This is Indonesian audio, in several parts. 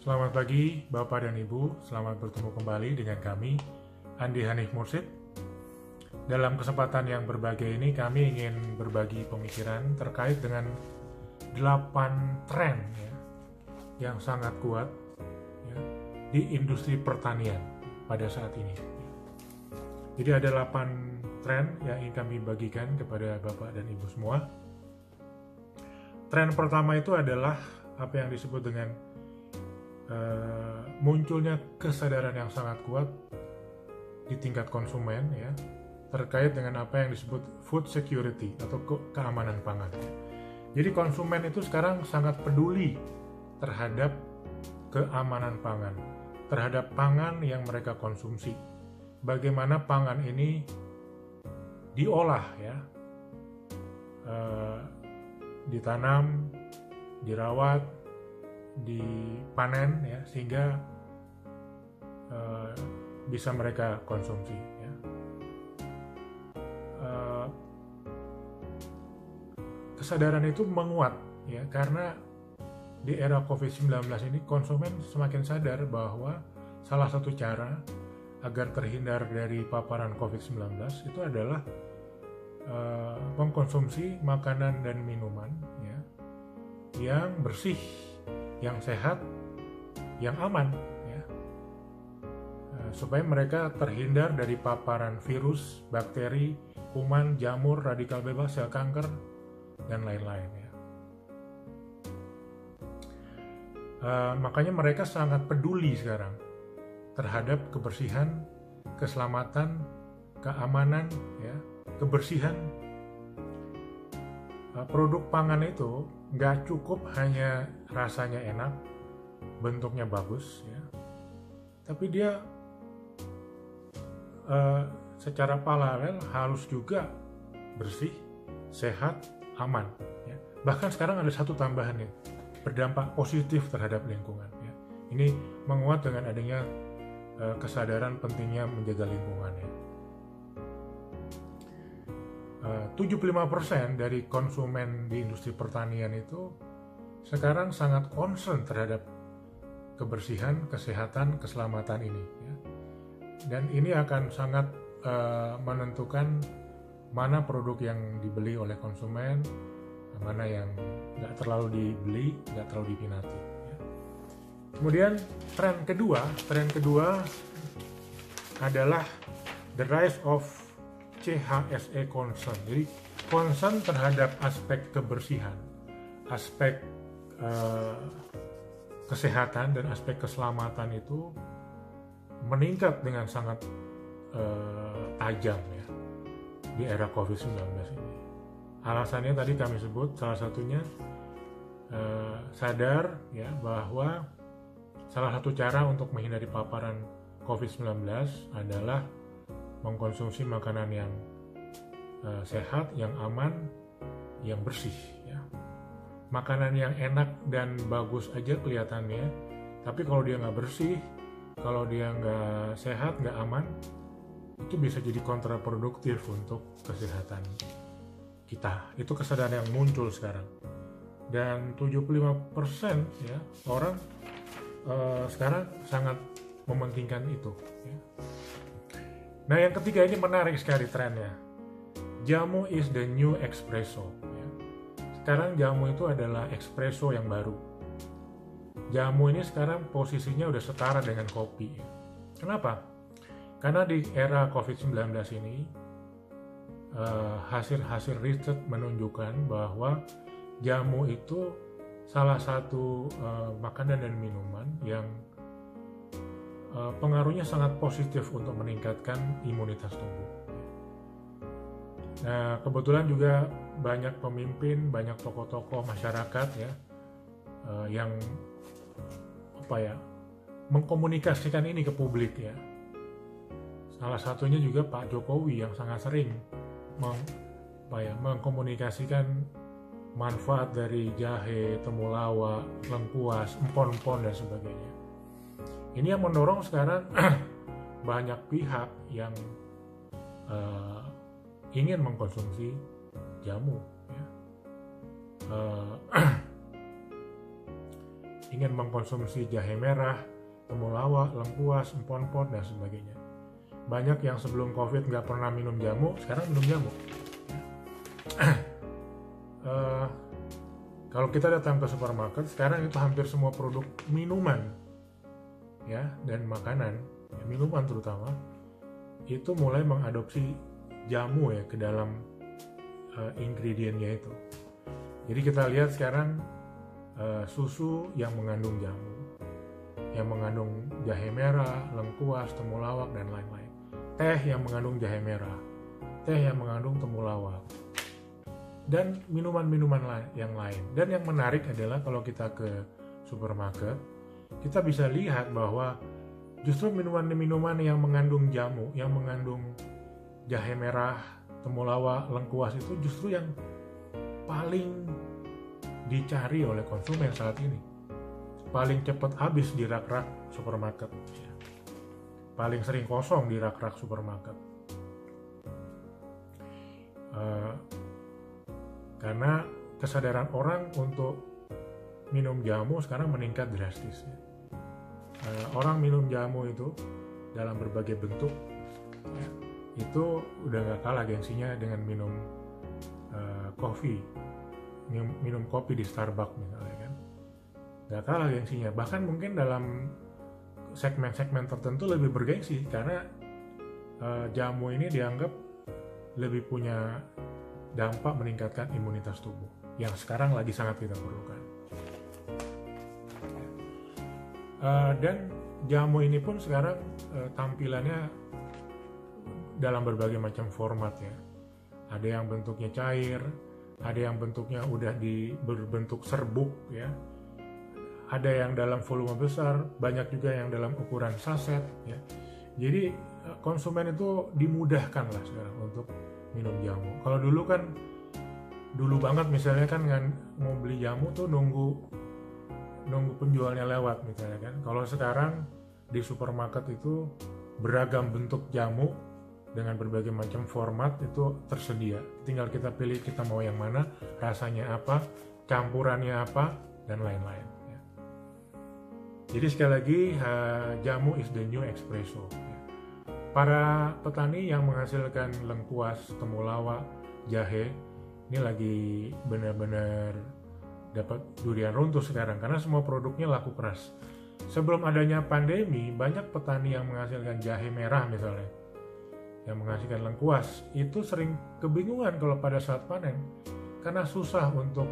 Selamat pagi Bapak dan Ibu, selamat bertemu kembali dengan kami, Andi Hanif Mursid. Dalam kesempatan yang berbahagia ini kami ingin berbagi pemikiran terkait dengan 8 tren yang sangat kuat di industri pertanian pada saat ini. Jadi ada 8 tren yang ingin kami bagikan kepada Bapak dan Ibu semua. Tren pertama itu adalah apa yang disebut dengan munculnya kesadaran yang sangat kuat di tingkat konsumen terkait dengan apa yang disebut food security atau keamanan pangan. Jadi konsumen itu sekarang sangat peduli terhadap keamanan pangan, terhadap pangan yang mereka konsumsi. Bagaimana pangan ini diolah ditanam, dirawat, dipanen sehingga bisa mereka konsumsi. Kesadaran itu menguat karena di era COVID-19 ini konsumen semakin sadar bahwa salah satu cara agar terhindar dari paparan COVID-19 itu adalah mengkonsumsi makanan dan minuman yang bersih, yang sehat, yang aman supaya mereka terhindar dari paparan virus, bakteri, kuman, jamur, radikal bebas, sel kanker, dan lain-lain makanya mereka sangat peduli sekarang terhadap kebersihan, keselamatan, keamanan, kebersihan. Produk pangan itu nggak cukup hanya rasanya enak, bentuknya bagus, tapi dia secara paralel harus juga bersih, sehat, aman. Bahkan sekarang ada satu tambahan berdampak positif terhadap lingkungan. Ini menguat dengan adanya kesadaran pentingnya menjaga lingkungan. 75% dari konsumen di industri pertanian itu sekarang sangat concern terhadap kebersihan, kesehatan, keselamatan ini. Dan ini akan sangat menentukan mana produk yang dibeli oleh konsumen, mana yang nggak terlalu dibeli, nggak terlalu diminati. Kemudian tren kedua adalah the rise of CHSE concern. Jadi concern terhadap aspek kebersihan, aspek kesehatan dan aspek keselamatan itu meningkat dengan sangat tajam di era COVID-19 ini. Alasannya tadi kami sebut, salah satunya sadar bahwa salah satu cara untuk menghindari paparan COVID-19 adalah mengkonsumsi makanan yang sehat, yang aman, yang bersih. Makanan yang enak dan bagus aja kelihatannya, tapi kalau dia nggak bersih, kalau dia nggak sehat, nggak aman, itu bisa jadi kontraproduktif untuk kesehatan kita. Itu kesadaran yang muncul sekarang. Dan 75% orang sekarang sangat mementingkan itu. Nah, yang ketiga ini menarik sekali trennya. Jamu is the new espresso. Sekarang jamu itu adalah espresso yang baru. Jamu ini sekarang posisinya udah setara dengan kopi. Kenapa? Karena di era COVID-19 ini hasil riset menunjukkan bahwa jamu itu salah satu makanan dan minuman yang pengaruhnya sangat positif untuk meningkatkan imunitas tubuh. Nah, kebetulan juga banyak pemimpin, banyak tokoh-tokoh masyarakat yang mengkomunikasikan ini ke publik. Salah satunya juga Pak Jokowi yang sangat sering mengkomunikasikan manfaat dari jahe, temulawak, lengkuas, empon-empon dan sebagainya. Ini yang mendorong sekarang banyak pihak yang ingin mengkonsumsi jamu. ingin mengkonsumsi jahe merah, temulawak, lengkuas, empon-pon, dan sebagainya. Banyak yang sebelum COVID nggak pernah minum jamu, sekarang minum jamu. Kalau kita datang ke supermarket, sekarang itu hampir semua produk minuman, ya, dan makanan, ya, minuman terutama, itu mulai mengadopsi jamu ya ke dalam ingredientnya itu. Jadi kita lihat sekarang susu yang mengandung jamu, yang mengandung jahe merah, lengkuas, temulawak, dan lain-lain. Teh yang mengandung jahe merah, teh yang mengandung temulawak, dan minuman-minuman yang lain. Dan yang menarik adalah kalau kita ke supermarket, kita bisa lihat bahwa justru minuman-minuman yang mengandung jamu, yang mengandung jahe merah, temulawak, lengkuas itu justru yang paling dicari oleh konsumen saat ini. Paling cepat habis di rak-rak supermarket. Paling sering kosong di rak-rak supermarket. Karena kesadaran orang untuk minum jamu sekarang meningkat drastis. Orang minum jamu itu dalam berbagai bentuk, itu udah gak kalah gengsinya dengan minum kopi, minum kopi di Starbucks misalnya kan, gak kalah gengsinya. Bahkan mungkin dalam segmen-segmen tertentu lebih bergengsi karena jamu ini dianggap lebih punya dampak meningkatkan imunitas tubuh yang sekarang lagi sangat kita perlukan. Dan jamu ini pun sekarang tampilannya dalam berbagai macam format ya. Ada yang bentuknya cair, ada yang bentuknya udah berbentuk serbuk ya. Ada yang dalam volume besar, banyak juga yang dalam ukuran saset ya. Jadi konsumen itu dimudahkan lah sekarang untuk minum jamu. Kalau dulu banget misalnya kan mau beli jamu tuh nunggu penjualnya lewat misalnya kan. Kalau sekarang di supermarket itu beragam bentuk jamu dengan berbagai macam format itu tersedia. Tinggal kita pilih kita mau yang mana, rasanya apa, campurannya apa, dan lain-lain. Ya. Jadi sekali lagi jamu is the new espresso. Para petani yang menghasilkan lengkuas, temulawak, jahe, ini lagi benar-benar dapat durian runtuh sekarang karena semua produknya laku keras. Sebelum adanya pandemi, banyak petani yang menghasilkan jahe merah misalnya, yang menghasilkan lengkuas, itu sering kebingungan kalau pada saat panen karena susah untuk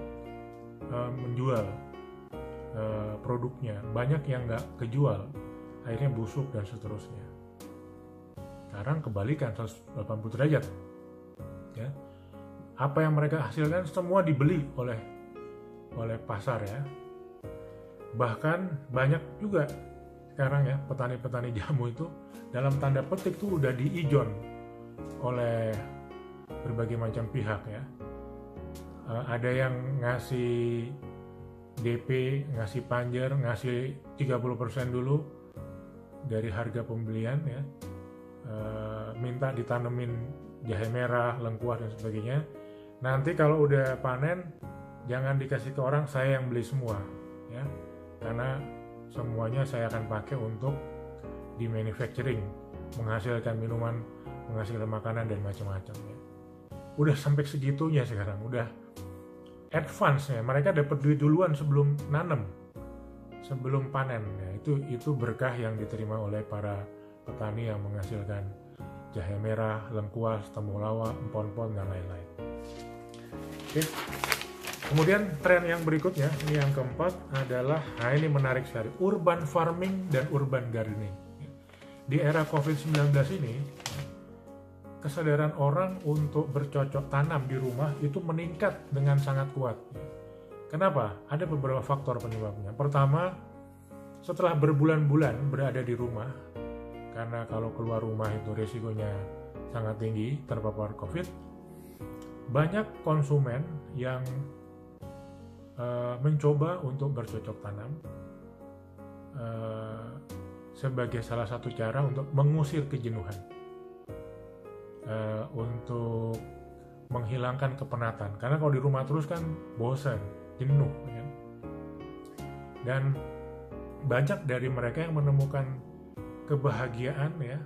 menjual produknya. Banyak yang nggak kejual, akhirnya busuk dan seterusnya. Sekarang kebalikan 180 derajat ya. Apa yang mereka hasilkan semua dibeli oleh pasar ya. Bahkan banyak juga sekarang ya petani-petani jamu itu dalam tanda petik tuh udah diijon oleh berbagai macam pihak ya. Ada yang ngasih DP, ngasih panjer, ngasih 30% dulu dari harga pembelian ya. Minta ditanemin jahe merah, lengkuas dan sebagainya. Nanti kalau udah panen jangan dikasih ke orang, saya yang beli semua ya. Karena semuanya saya akan pakai untuk di manufacturing, menghasilkan minuman, menghasilkan makanan dan macam-macam ya. Udah sampai segitunya sekarang, udah advance ya. Mereka dapat duit duluan sebelum nanam, sebelum panen ya. Itu berkah yang diterima oleh para petani yang menghasilkan jahe merah, lengkuas, temulawak, empon-pon dan lain-lain. Oke. Kemudian tren yang berikutnya, ini yang keempat adalah, nah ini menarik sekali, urban farming dan urban gardening. Di era COVID-19 ini, kesadaran orang untuk bercocok tanam di rumah itu meningkat dengan sangat kuat. Kenapa? Ada beberapa faktor penyebabnya. Pertama, setelah berbulan-bulan berada di rumah, karena kalau keluar rumah itu risikonya sangat tinggi terpapar COVID, banyak konsumen yang mencoba untuk bercocok tanam sebagai salah satu cara untuk mengusir kejenuhan, untuk menghilangkan kepenatan. Karena kalau di rumah terus kan bosan, jenuh. Ya. Dan banyak dari mereka yang menemukan kebahagiaan ya,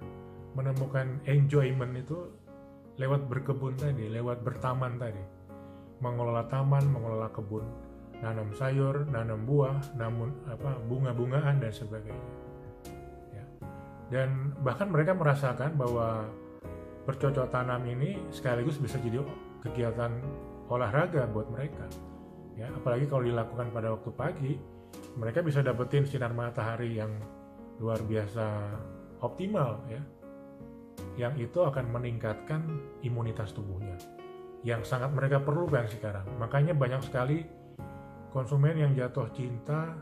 menemukan enjoyment itu lewat berkebun tadi, lewat bertaman tadi. Mengelola taman, mengelola kebun, nanam sayur, nanam buah, namun bunga-bungaan dan sebagainya. Ya. Dan bahkan mereka merasakan bahwa bercocok tanam ini sekaligus bisa jadi kegiatan olahraga buat mereka. Ya, apalagi kalau dilakukan pada waktu pagi, mereka bisa dapetin sinar matahari yang luar biasa optimal ya, yang itu akan meningkatkan imunitas tubuhnya yang sangat mereka perlukan sekarang. Makanya banyak sekali konsumen yang jatuh cinta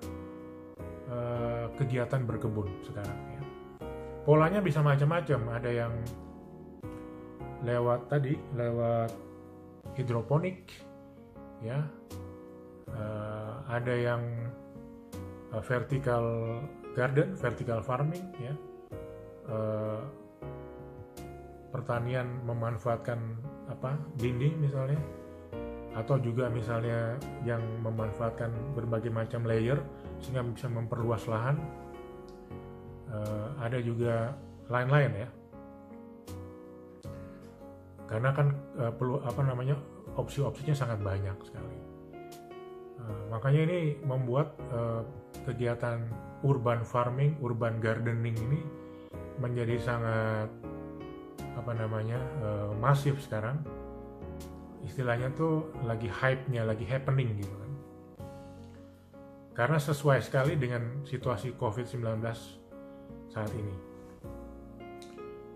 kegiatan berkebun sekarang ya. Polanya bisa macam-macam, ada yang lewat hidroponik ya, ada yang vertical garden, vertical farming ya, pertanian memanfaatkan dinding misalnya, atau juga misalnya yang memanfaatkan berbagai macam layer sehingga bisa memperluas lahan. Ada juga lain-lain ya, karena kan perlu opsi-opsinya sangat banyak sekali. Makanya ini membuat kegiatan urban farming, urban gardening ini menjadi sangat masif sekarang. Istilahnya tuh lagi hype-nya, lagi happening gitu kan. Karena sesuai sekali dengan situasi COVID-19 saat ini.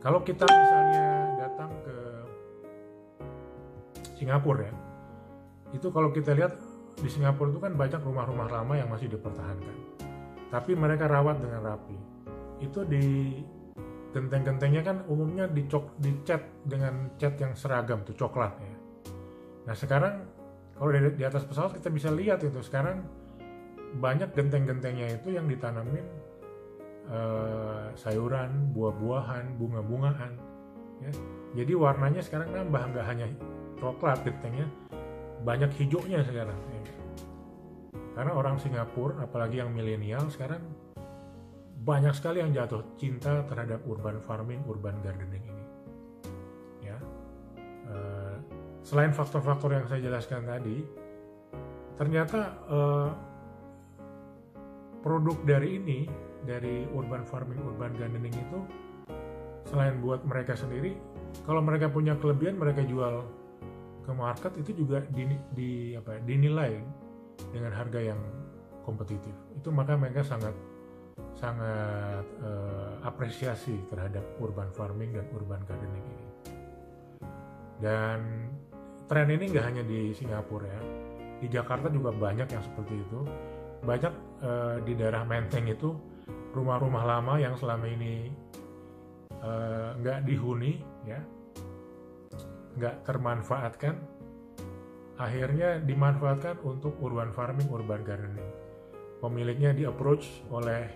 Kalau kita misalnya datang ke Singapura ya, itu kalau kita lihat di Singapura itu kan banyak rumah-rumah lama yang masih dipertahankan, tapi mereka rawat dengan rapi. Itu di genteng-gentengnya kan umumnya dicat dengan cat yang seragam tuh, coklat ya. Nah sekarang kalau di atas pesawat kita bisa lihat itu sekarang banyak genteng-gentengnya itu yang ditanamin sayuran, buah-buahan, bunga-bungaan ya. Jadi warnanya sekarang nambah, nggak hanya coklat gentengnya, banyak hijaunya sekarang ya. Karena orang Singapura apalagi yang milenial sekarang banyak sekali yang jatuh cinta terhadap urban farming, urban gardening ini ya. Selain faktor-faktor yang saya jelaskan tadi, ternyata produk dari urban farming, urban gardening itu selain buat mereka sendiri, kalau mereka punya kelebihan mereka jual ke market itu juga dinilai dengan harga yang kompetitif. Itu maka mereka sangat apresiasi terhadap urban farming dan urban gardening ini. Dan tren ini nggak hanya di Singapura ya, di Jakarta juga banyak yang seperti itu. Banyak di daerah Menteng itu rumah-rumah lama yang selama ini nggak dihuni ya, nggak termanfaatkan, akhirnya dimanfaatkan untuk urban farming, urban gardening. Pemiliknya di-approach oleh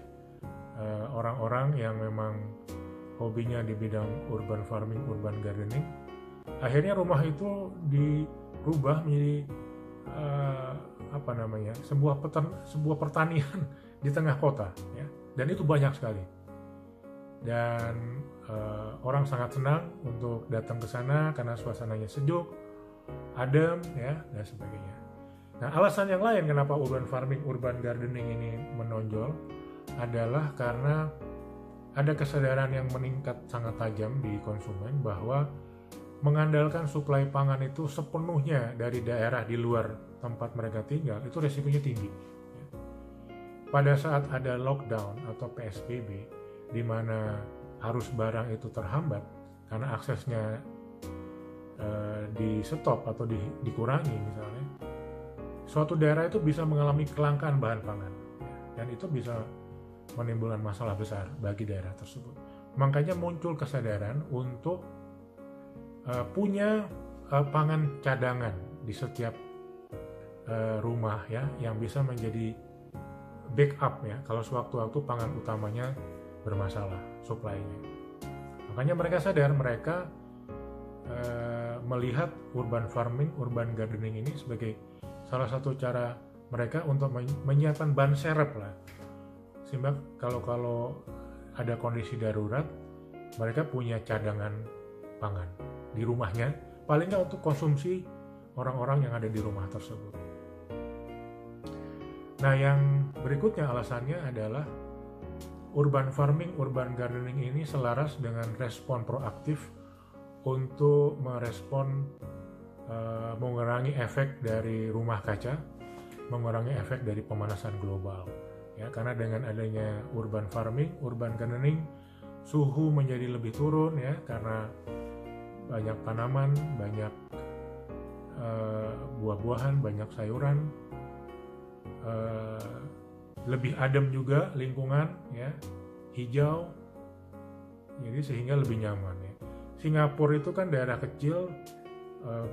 orang-orang yang memang hobinya di bidang urban farming, urban gardening. Akhirnya rumah itu dirubah menjadi sebuah pertanian di tengah kota ya. Dan itu banyak sekali. Dan orang sangat senang untuk datang ke sana karena suasananya sejuk, adem ya, dan sebagainya. Nah, alasan yang lain kenapa urban farming, urban gardening ini menonjol adalah karena ada kesadaran yang meningkat sangat tajam di konsumen bahwa mengandalkan suplai pangan itu sepenuhnya dari daerah di luar tempat mereka tinggal itu resikonya tinggi. Pada saat ada lockdown atau PSBB di mana arus barang itu terhambat karena aksesnya di stop atau dikurangi misalnya, suatu daerah itu bisa mengalami kelangkaan bahan pangan dan itu bisa menimbulkan masalah besar bagi daerah tersebut. Makanya muncul kesadaran untuk punya pangan cadangan di setiap rumah ya, yang bisa menjadi backup ya kalau sewaktu-waktu pangan utamanya bermasalah supply-nya. Makanya mereka sadar, mereka melihat urban farming, urban gardening ini sebagai salah satu cara mereka untuk menyiapkan ban serep lah, sehingga kalau ada kondisi darurat mereka punya cadangan pangan di rumahnya, paling nggak untuk konsumsi orang-orang yang ada di rumah tersebut. Nah, yang berikutnya alasannya adalah urban farming, urban gardening ini selaras dengan respon proaktif untuk merespon mengurangi efek dari rumah kaca, mengurangi efek dari pemanasan global. Ya, karena dengan adanya urban farming, urban gardening, suhu menjadi lebih turun ya, karena banyak tanaman, banyak buah-buahan, banyak sayuran, lebih adem juga lingkungan ya, hijau, jadi sehingga lebih nyaman ya. Singapura itu kan daerah kecil,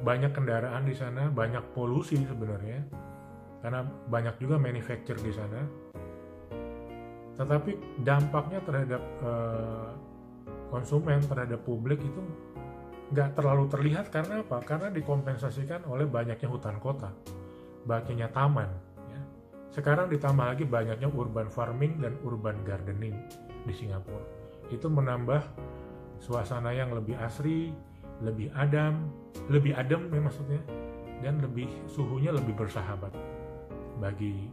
banyak kendaraan di sana, banyak polusi sebenarnya, karena banyak juga manufacture di sana. Tetapi dampaknya terhadap konsumen, terhadap publik itu nggak terlalu terlihat. Karena apa? Karena dikompensasikan oleh banyaknya hutan kota, banyaknya taman. Ya. Sekarang ditambah lagi banyaknya urban farming dan urban gardening di Singapura. Itu menambah suasana yang lebih asri, lebih adem ya maksudnya, dan suhunya lebih bersahabat bagi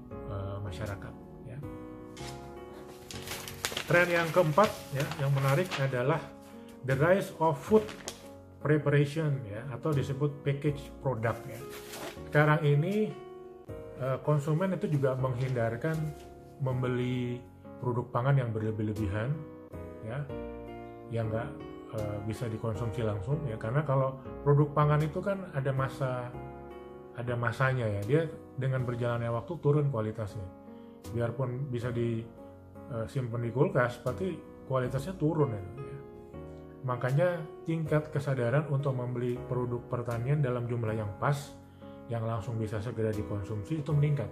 masyarakat. Ya. Tren yang keempat ya, yang menarik adalah the rise of food preparation ya, atau disebut package product ya. Sekarang ini konsumen itu juga menghindarkan membeli produk pangan yang berlebih-lebihan ya, yang nggak bisa dikonsumsi langsung ya, karena kalau produk pangan itu kan ada masanya ya, dia dengan berjalannya waktu turun kualitasnya, biarpun bisa disimpan di kulkas tapi kualitasnya turun ya. Makanya tingkat kesadaran untuk membeli produk pertanian dalam jumlah yang pas, yang langsung bisa segera dikonsumsi itu meningkat.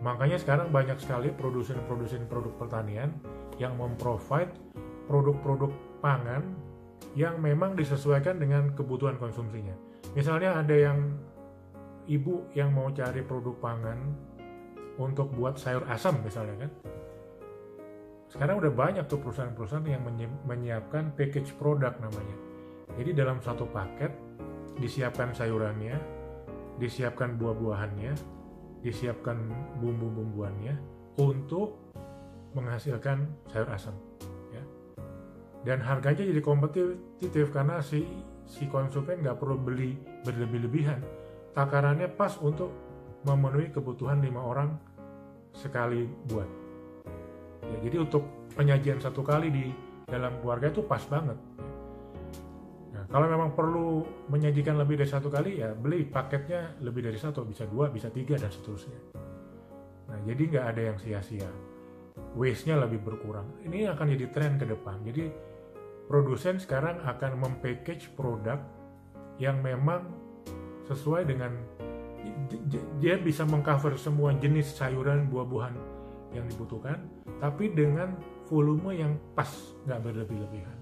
Makanya sekarang banyak sekali produsen produk pertanian yang memprovide produk-produk pangan yang memang disesuaikan dengan kebutuhan konsumsinya. Misalnya ada ibu yang mau cari produk pangan untuk buat sayur asam misalnya kan. Sekarang udah banyak tuh perusahaan-perusahaan yang menyiapkan package product namanya. Jadi dalam satu paket disiapkan sayurannya, disiapkan buah-buahannya, disiapkan bumbu-bumbuannya untuk menghasilkan sayur asam. Dan harganya jadi kompetitif karena si konsumen nggak perlu beli berlebih-lebihan. Takarannya pas untuk memenuhi kebutuhan 5 orang sekali buat. Ya, jadi untuk penyajian satu kali di dalam keluarga itu pas banget. Nah, kalau memang perlu menyajikan lebih dari satu kali ya beli paketnya lebih dari satu, bisa 2, bisa 3 dan seterusnya. Nah, jadi nggak ada yang sia-sia. Waste-nya lebih berkurang. Ini akan jadi tren ke depan. Jadi produsen sekarang akan mempackage produk yang memang sesuai dengan, dia bisa mengcover semua jenis sayuran, buah-buahan yang dibutuhkan, tapi dengan volume yang pas, nggak berlebih-lebihan.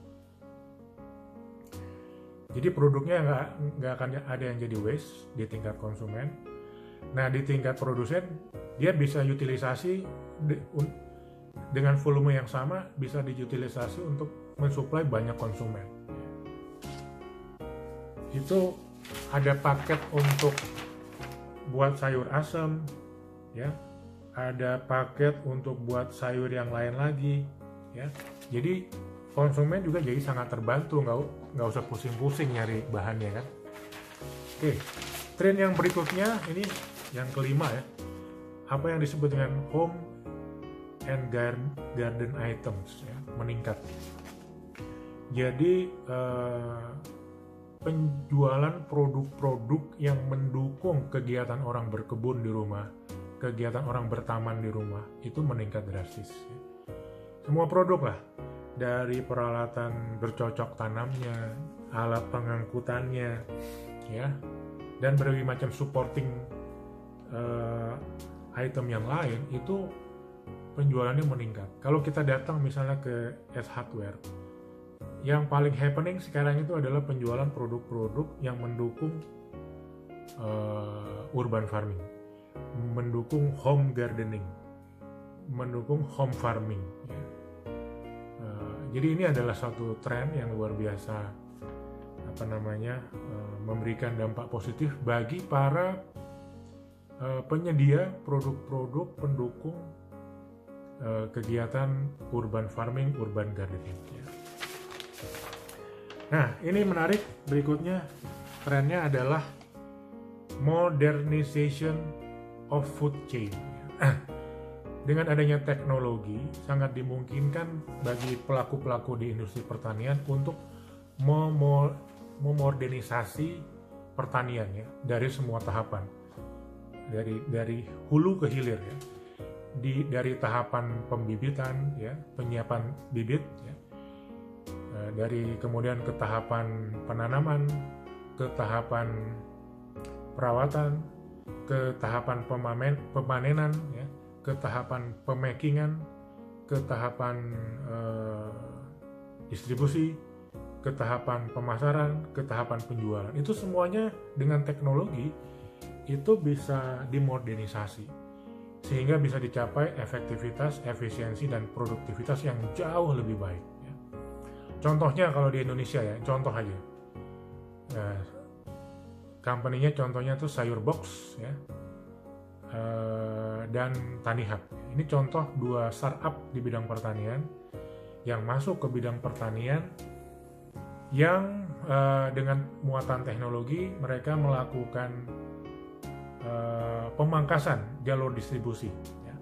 Jadi produknya nggak akan ada yang jadi waste di tingkat konsumen. Nah, di tingkat produsen dia bisa utilisasi dengan volume yang sama, bisa diutilisasi untuk mensuplai banyak konsumen. Itu ada paket untuk buat sayur asam ya, ada paket untuk buat sayur yang lain lagi ya. Jadi konsumen juga jadi sangat terbantu, nggak usah pusing-pusing nyari bahannya kan. Oke, tren yang berikutnya ini yang kelima ya, apa yang disebut dengan home and garden items ya, meningkat. Jadi penjualan produk-produk yang mendukung kegiatan orang berkebun di rumah, kegiatan orang bertaman di rumah itu meningkat drastis. Semua produk lah, dari peralatan bercocok tanamnya, alat pengangkutannya, ya, dan berbagai macam supporting item yang lain itu penjualannya meningkat. Kalau kita datang misalnya ke S Hardware, yang paling happening sekarang itu adalah penjualan produk-produk yang mendukung urban farming. mendukung home gardening, mendukung home farming. Ya. Jadi ini adalah satu tren yang luar biasa, memberikan dampak positif bagi para penyedia produk-produk pendukung kegiatan urban farming, urban gardening. Ya. Nah, ini menarik. Berikutnya trennya adalah modernization of food chain. Dengan adanya teknologi, sangat dimungkinkan bagi pelaku-pelaku di industri pertanian untuk memodernisasi pertanian ya, dari semua tahapan, dari hulu ke hilir ya, dari tahapan pembibitan ya, penyiapan bibit ya, dari kemudian ke tahapan penanaman, ke tahapan perawatan, ke tahapan pemanenan ya, ke tahapan pemakingan, ke tahapan distribusi, ke tahapan pemasaran, ke tahapan penjualan. Itu semuanya dengan teknologi itu bisa dimodernisasi sehingga bisa dicapai efektivitas, efisiensi, dan produktivitas yang jauh lebih baik ya. Contohnya kalau di Indonesia ya, contoh aja company-nya contohnya tuh Sayur Box ya, dan Tanihub. Ini contoh dua startup di bidang pertanian yang masuk ke bidang pertanian yang dengan muatan teknologi mereka melakukan pemangkasan jalur distribusi ya.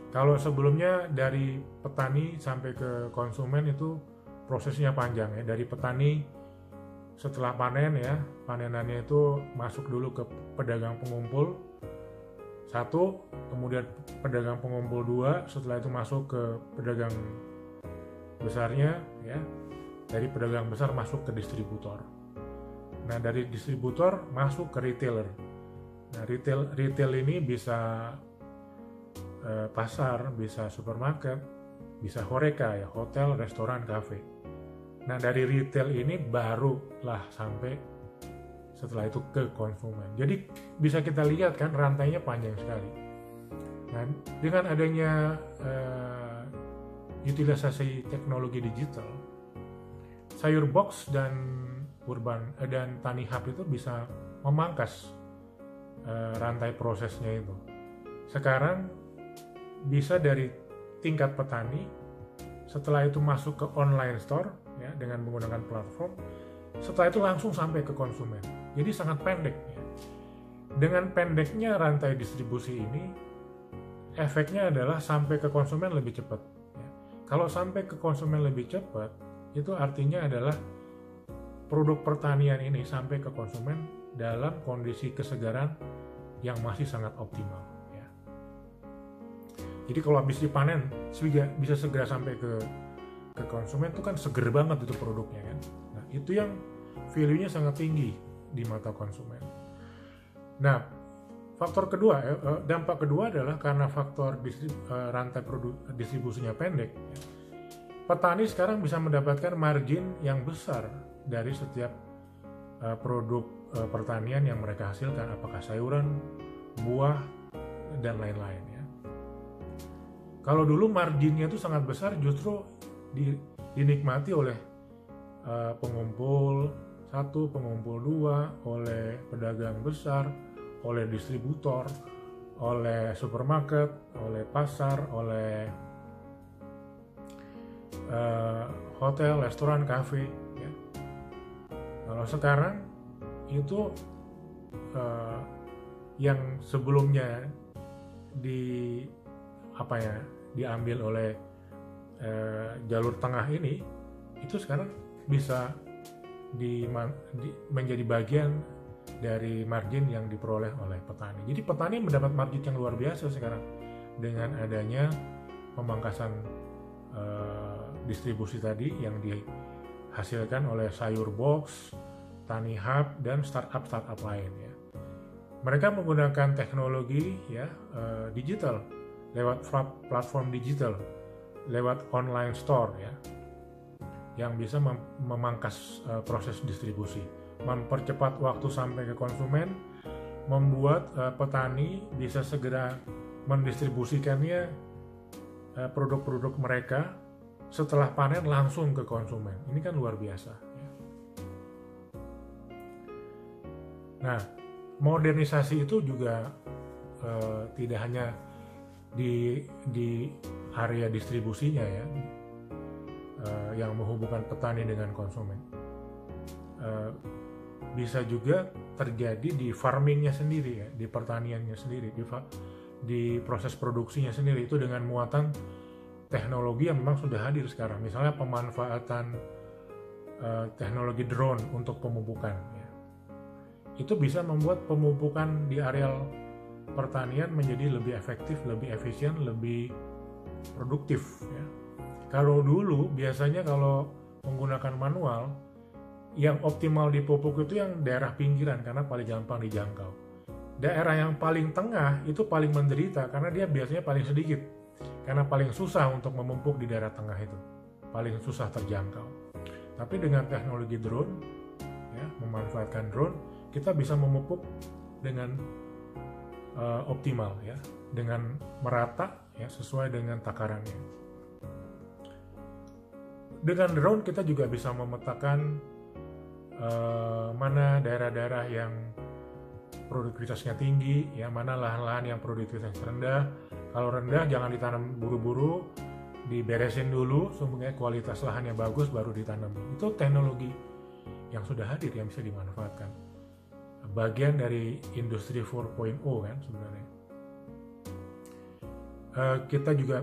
Kalau sebelumnya dari petani sampai ke konsumen itu prosesnya panjang ya, dari petani setelah panen ya, panenannya itu masuk dulu ke pedagang pengumpul 1, kemudian pedagang pengumpul 2, setelah itu masuk ke pedagang besarnya ya, dari pedagang besar masuk ke distributor. Nah, dari distributor masuk ke retailer. Nah, retail ini bisa pasar, bisa supermarket, bisa horeca ya, hotel, restoran, kafe. Nah, dari retail ini barulah sampai setelah itu ke konsumen. Jadi bisa kita lihat kan rantainya panjang sekali. Nah, dengan adanya utilisasi teknologi digital, Sayur Box dan dan Tanihub itu bisa memangkas rantai prosesnya itu. Sekarang bisa dari tingkat petani, setelah itu masuk ke online store ya, dengan menggunakan platform, setelah itu langsung sampai ke konsumen. Jadi sangat pendek ya. Dengan pendeknya rantai distribusi ini, efeknya adalah sampai ke konsumen lebih cepat ya. Kalau sampai ke konsumen lebih cepat, itu artinya adalah produk pertanian ini sampai ke konsumen dalam kondisi kesegaran yang masih sangat optimal ya. Jadi kalau habis dipanen bisa segera sampai ke konsumen, itu kan seger banget itu produknya kan. Nah, itu yang value-nya sangat tinggi di mata konsumen. Nah, faktor kedua, dampak kedua adalah karena faktor rantai distribusinya pendek ya, petani sekarang bisa mendapatkan margin yang besar dari setiap produk pertanian yang mereka hasilkan, apakah sayuran, buah, dan lain-lain ya. Kalau dulu marginnya itu sangat besar, justru dinikmati oleh pengumpul 1, pengumpul 2, oleh pedagang besar, oleh distributor, oleh supermarket, oleh pasar, oleh hotel, restoran, kafe ya. Kalau sekarang itu yang sebelumnya diambil oleh jalur tengah ini, itu sekarang bisa menjadi bagian dari margin yang diperoleh oleh petani. Jadi petani mendapat margin yang luar biasa sekarang dengan adanya pemangkasan distribusi tadi yang dihasilkan oleh Sayur Box, Tanihub, dan startup lain ya. Mereka menggunakan teknologi ya, digital lewat platform digital, lewat online store ya, yang bisa memangkas proses distribusi, mempercepat waktu sampai ke konsumen, membuat petani bisa segera mendistribusikannya produk-produk mereka setelah panen langsung ke konsumen. Ini kan luar biasa. Nah, modernisasi itu juga tidak hanya di area distribusinya ya, yang menghubungkan petani dengan konsumen. Bisa juga terjadi di farmingnya sendiri ya, di pertaniannya sendiri, di proses produksinya sendiri, itu dengan muatan teknologi yang memang sudah hadir sekarang. Misalnya pemanfaatan teknologi drone untuk pemupukan ya. Itu bisa membuat pemupukan di areal pertanian menjadi lebih efektif, lebih efisien, lebih produktif ya. Kalau dulu biasanya kalau menggunakan manual, yang optimal dipupuk itu yang daerah pinggiran karena paling gampang dijangkau. Daerah yang paling tengah itu paling menderita karena dia biasanya paling sedikit, karena paling susah untuk memupuk di daerah tengah itu, paling susah terjangkau. Tapi dengan teknologi drone ya, memanfaatkan drone, kita bisa memupuk dengan optimal ya, dengan merata ya, sesuai dengan takarannya. Dengan drone kita juga bisa memetakan mana daerah-daerah yang produktivitasnya tinggi ya, mana lahan-lahan yang produktivitasnya rendah. Kalau rendah jangan ditanam buru-buru, diberesin dulu supaya kualitas lahannya bagus baru ditanam. Itu teknologi yang sudah hadir yang bisa dimanfaatkan, bagian dari industri 4.0 kan sebenarnya. Kita juga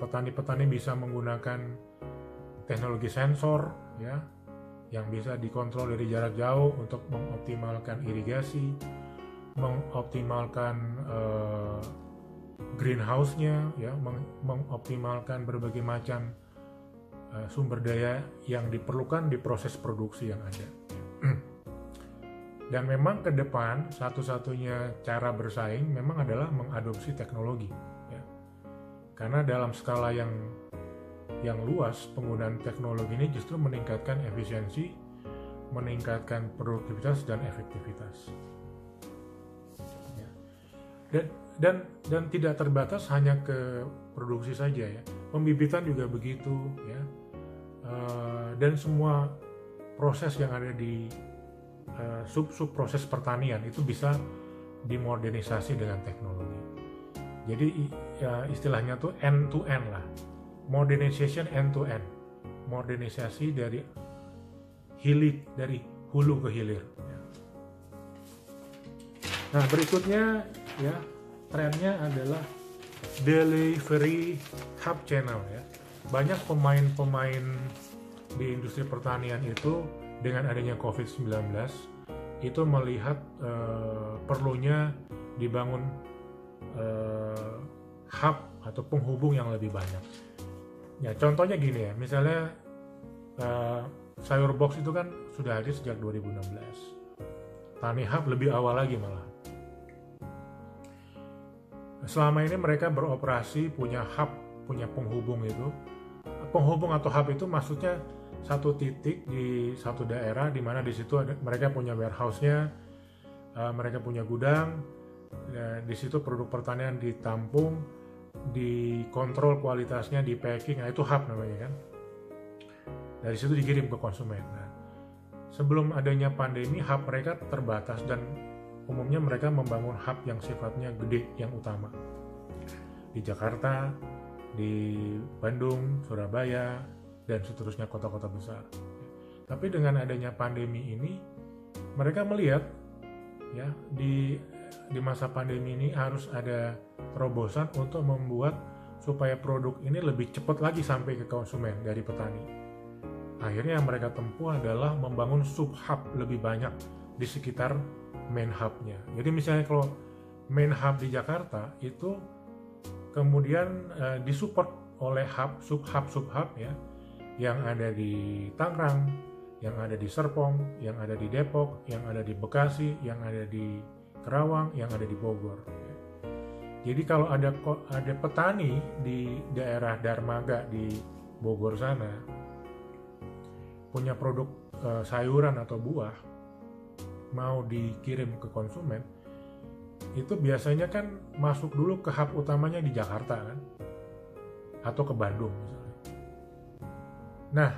petani-petani bisa menggunakan teknologi sensor ya, yang bisa dikontrol dari jarak jauh untuk mengoptimalkan irigasi, mengoptimalkan greenhouse-nya ya, mengoptimalkan berbagai macam sumber daya yang diperlukan di proses produksi yang ada. Dan memang ke depan satu-satunya cara bersaing memang adalah mengadopsi teknologi ya. Karena dalam skala yang luas, penggunaan teknologi ini justru meningkatkan efisiensi, meningkatkan produktivitas dan efektivitas. Ya. Dan tidak terbatas hanya ke produksi saja ya, pembibitan juga begitu ya, dan semua proses yang ada di sub proses pertanian itu bisa dimodernisasi dengan teknologi. Jadi ya, istilahnya tuh end to end lah. Modernization end to end, modernisasi dari hulu ke hilir. Nah berikutnya ya, trennya adalah delivery hub channel ya. Banyak pemain-pemain di industri pertanian itu dengan adanya COVID-19 itu melihat perlunya dibangun hub atau penghubung yang lebih banyak. Ya, contohnya gini ya, misalnya sayur box itu kan sudah hadir sejak 2016. Tani Hub lebih awal lagi malah. Selama ini mereka beroperasi punya hub, punya penghubung itu. Penghubung atau hub itu maksudnya satu titik di satu daerah di mana di situ mereka punya warehouse-nya, mereka punya gudang, di situ produk pertanian ditampung, dikontrol kualitasnya, di packing, nah itu hub namanya kan. Dari situ dikirim ke konsumen. Nah, sebelum adanya pandemi, hub mereka terbatas dan umumnya mereka membangun hub yang sifatnya gede, yang utama. Di Jakarta, di Bandung, Surabaya, dan seterusnya kota-kota besar. Tapi dengan adanya pandemi ini, mereka melihat ya di masa pandemi ini harus ada terobosan untuk membuat supaya produk ini lebih cepat lagi sampai ke konsumen dari petani. Akhirnya yang mereka tempuh adalah membangun sub-hub lebih banyak di sekitar main hub-nya. Jadi misalnya kalau main hub di Jakarta itu kemudian disupport oleh sub-hub ya, yang ada di Tangerang, yang ada di Serpong, yang ada di Depok, yang ada di Bekasi, yang ada di Kerawang, yang ada di Bogor. Jadi kalau ada petani di daerah Darmaga di Bogor sana punya produk sayuran atau buah, mau dikirim ke konsumen, itu biasanya kan masuk dulu ke hub utamanya di Jakarta kan, atau ke Bandung misalnya. Nah,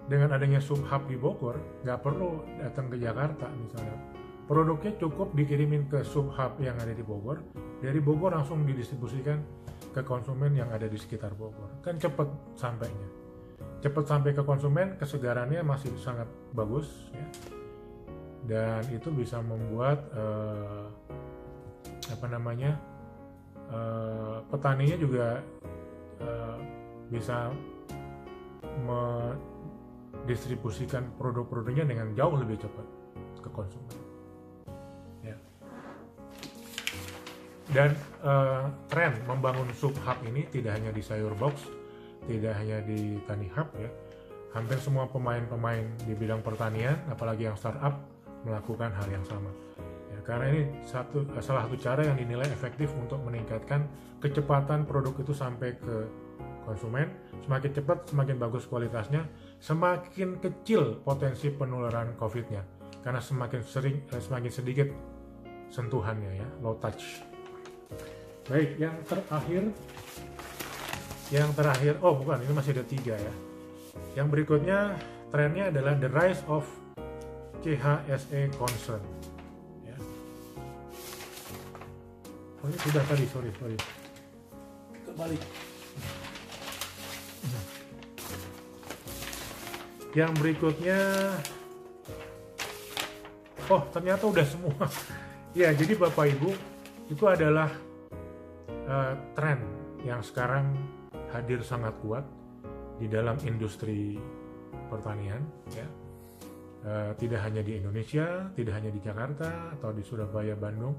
dengan adanya sub-hub di Bogor, nggak perlu datang ke Jakarta misalnya. Produknya cukup dikirimin ke sub-hub yang ada di Bogor, dari Bogor langsung didistribusikan ke konsumen yang ada di sekitar Bogor. Kan cepat sampainya. Cepat sampai ke konsumen, kesegarannya masih sangat bagus ya. Dan itu bisa membuat petaninya juga bisa mendistribusikan produk-produknya dengan jauh lebih cepat ke konsumen ya. Dan tren membangun sub-hub ini tidak hanya di sayur box, tidak hanya di Tani Hub ya. Hampir semua pemain-pemain di bidang pertanian, apalagi yang startup, melakukan hal yang sama ya, karena ini salah satu cara yang dinilai efektif untuk meningkatkan kecepatan produk itu sampai ke konsumen. Semakin cepat, semakin bagus kualitasnya, semakin kecil potensi penularan COVID-nya, karena semakin sedikit sentuhannya ya, low touch. Baik, yang terakhir, oh bukan, ini masih ada 3 ya. Yang berikutnya trennya adalah the rise of CHSE concern ya. Oh ini sudah tadi, sorry kebalik. Yang berikutnya, oh ternyata udah semua ya. Jadi Bapak Ibu, itu adalah tren yang sekarang hadir sangat kuat di dalam industri pertanian ya. Tidak hanya di Indonesia, tidak hanya di Jakarta atau di Surabaya, Bandung,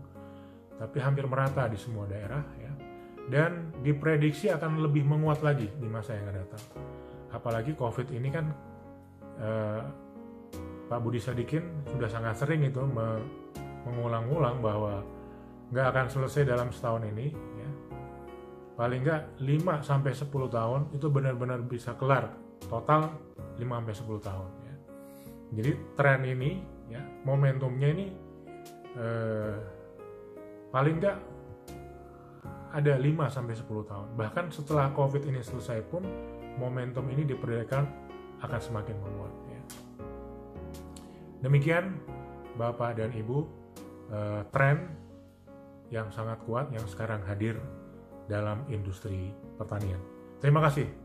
tapi hampir merata di semua daerah ya. Dan diprediksi akan lebih menguat lagi di masa yang akan datang. Apalagi COVID ini kan Pak Budi Sadikin sudah sangat sering itu mengulang-ulang bahwa nggak akan selesai dalam setahun ini ya. Paling nggak 5-10 tahun itu benar-benar bisa kelar, total 5-10 tahun ya. Jadi tren ini ya, momentumnya ini paling nggak ada 5-10 tahun. Bahkan setelah COVID ini selesai pun momentum ini diperkirakan akan semakin menguat ya. Demikian Bapak dan Ibu, tren yang sangat kuat yang sekarang hadir dalam industri pertanian. Terima kasih.